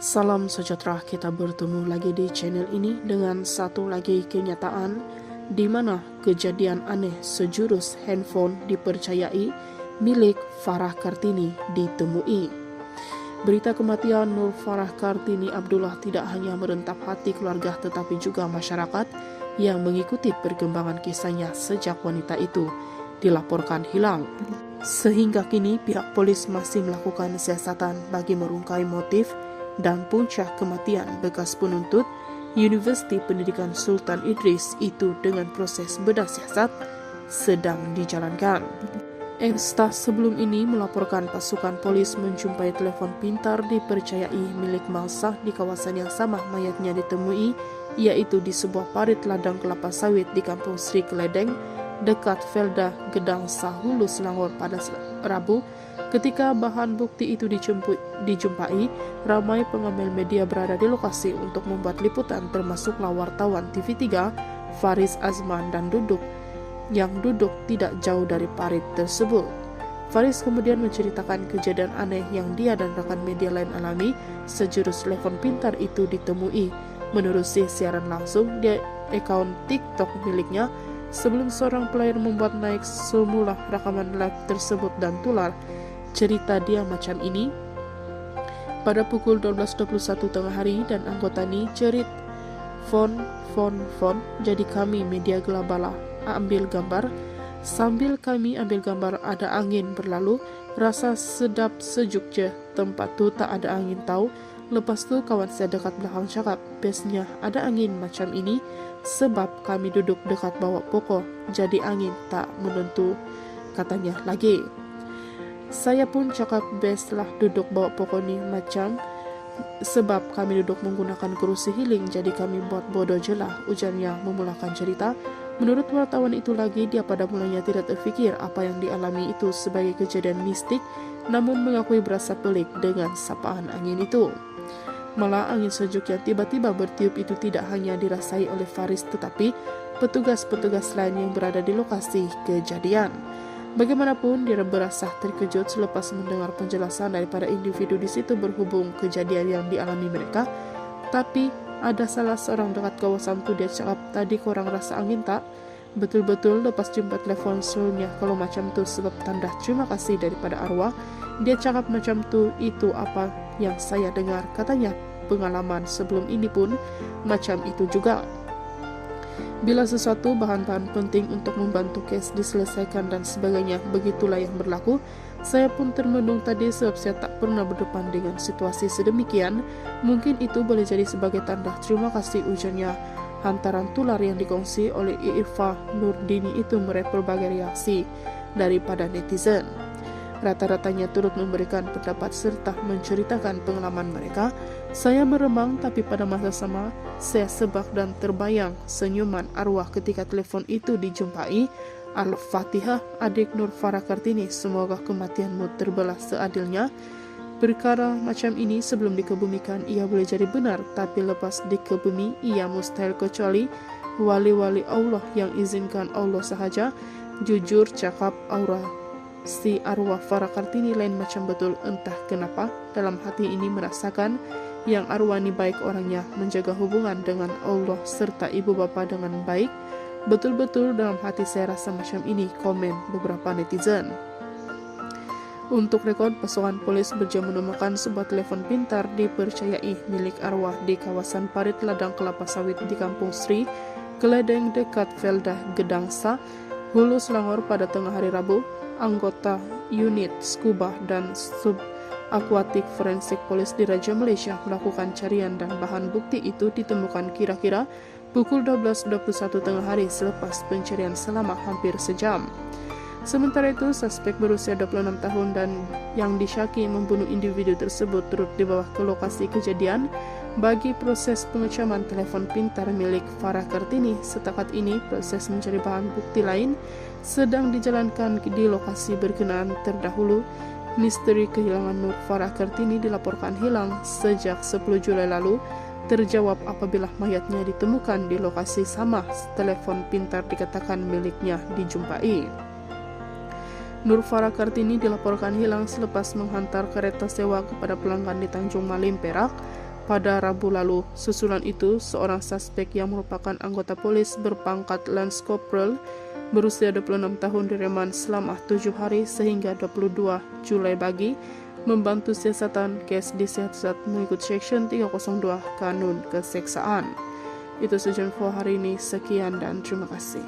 Salam sejahtera, kita bertemu lagi di channel ini dengan satu lagi kenyataan di mana kejadian aneh sejurus handphone dipercayai milik Farah Kartini ditemui. Berita kematian Nur Farah Kartini Abdullah tidak hanya merentap hati keluarga tetapi juga masyarakat yang mengikuti perkembangan kisahnya sejak wanita itu dilaporkan hilang. Sehingga kini pihak polis masih melakukan siasatan bagi merungkai motif dan puncak kematian bekas penuntut Universiti Pendidikan Sultan Idris itu dengan proses bedah siasat sedang dijalankan. Esta sebelum ini melaporkan pasukan polis menjumpai telepon pintar dipercayai milik Malsah di kawasan yang sama mayatnya ditemui, yaitu di sebuah parit ladang kelapa sawit di Kampung Sri Keledeng, dekat Felda Gedang Sahulu Selangor pada Rabu. Ketika bahan bukti itu dijumpai, ramai pengambil media berada di lokasi untuk membuat liputan, termasuklah wartawan TV3 Faris Azman dan yang duduk tidak jauh dari parit tersebut. Faris kemudian menceritakan kejadian aneh yang dia dan rekan media lain alami sejurus telepon pintar itu ditemui menerusi siaran langsung di akun TikTok miliknya. Sebelum seorang player membuat naik semula rekaman live tersebut dan tular cerita dia macam ini. Pada pukul 12.21 tengah hari dan anggota ni cerit phone. Jadi kami media gelabala ambil gambar. Sambil kami ambil gambar ada angin berlalu. Rasa sedap sejuk je. Tempat tu tak ada angin tahu. Lepas tu kawan saya dekat belakang cakap, bestnya ada angin macam ini sebab kami duduk dekat bawah pokok, jadi angin tak menentu, katanya lagi. Saya pun cakap best lah duduk bawah pokok ni macam sebab kami duduk menggunakan kerusi healing, jadi kami buat bodoh je lah, ujarnya memulakan cerita. Menurut wartawan itu lagi, dia pada mulanya tidak terfikir apa yang dialami itu sebagai kejadian mistik, namun mengakui berasa pelik dengan sapaan angin itu. Malah angin sejuk yang tiba-tiba bertiup itu tidak hanya dirasai oleh Faris tetapi petugas-petugas lain yang berada di lokasi kejadian. Bagaimanapun dia berasa terkejut selepas mendengar penjelasan daripada individu di situ berhubung kejadian yang dialami mereka. Tapi ada salah seorang dekat kawasan tu dia cakap, tadi korang rasa angin tak? Betul-betul lepas jumpa telefon suruhnya kalau macam tu sebab tanda terima kasih daripada arwah. Dia cakap macam tu, itu apa yang saya dengar, katanya. Pengalaman sebelum ini pun macam itu juga. Bila sesuatu bahan-bahan penting untuk membantu kes diselesaikan dan sebagainya, begitulah yang berlaku. Saya pun termenung tadi sebab saya tak pernah berdepan dengan situasi sedemikian. Mungkin itu boleh jadi sebagai tanda terima kasih, ujarnya. Hantaran tular yang dikongsi oleh Irfa Nurdini itu meraih berbagai reaksi daripada netizen. Rata-ratanya turut memberikan pendapat serta menceritakan pengalaman mereka. Saya meremang, tapi pada masa sama saya sebak dan terbayang senyuman arwah ketika telepon itu dijumpai. Al-Fatihah, adik Nur Farah Kartini, semoga kematianmu terbelah seadilnya. Perkara macam ini sebelum dikebumikan ia boleh jadi benar, tapi lepas dikebumi ia mustahil kecuali wali-wali Allah yang izinkan Allah sahaja. Jujur cakap si arwah Farah Kartini lain macam betul, entah kenapa dalam hati ini merasakan yang arwah ni baik orangnya, menjaga hubungan dengan Allah serta ibu bapa dengan baik. Betul-betul dalam hati saya rasa macam ini, komen beberapa netizen. Untuk rekod, pasukan polis berjaya menemukan sebuah telepon pintar dipercayai milik arwah di kawasan parit ladang kelapa sawit di Kampung Sri Keledeng dekat Felda Gedang Hulu Selangor pada tengah hari Rabu. Anggota unit scuba dan subakuatik forensik polis di Raja Malaysia melakukan carian dan bahan bukti itu ditemukan kira-kira pukul 12.21 tengah hari selepas pencarian selama hampir sejam. Sementara itu, suspek berusia 26 tahun dan yang disyaki membunuh individu tersebut turut dibawa ke lokasi kejadian bagi proses pengecaman telepon pintar milik Farah Kartini. Setakat ini, proses mencari bahan bukti lain sedang dijalankan di lokasi berkenaan. Terdahulu, misteri kehilangan Nur Farah Kartini dilaporkan hilang sejak 10 Julai lalu terjawab apabila mayatnya ditemukan di lokasi sama telepon pintar dikatakan miliknya dijumpai. Nur Farah Kartini dilaporkan hilang selepas menghantar kereta sewa kepada pelanggan di Tanjung Malim, Perak pada Rabu lalu. Susulan itu, seorang suspek yang merupakan anggota polis berpangkat Lance Corporal berusia 26 tahun direman selama 7 hari sehingga 22 Juli pagi membantu siasatan kes di siasat mengikut Section 302 Kanun Keseksaan. Itu saja info hari ini. Sekian dan terima kasih.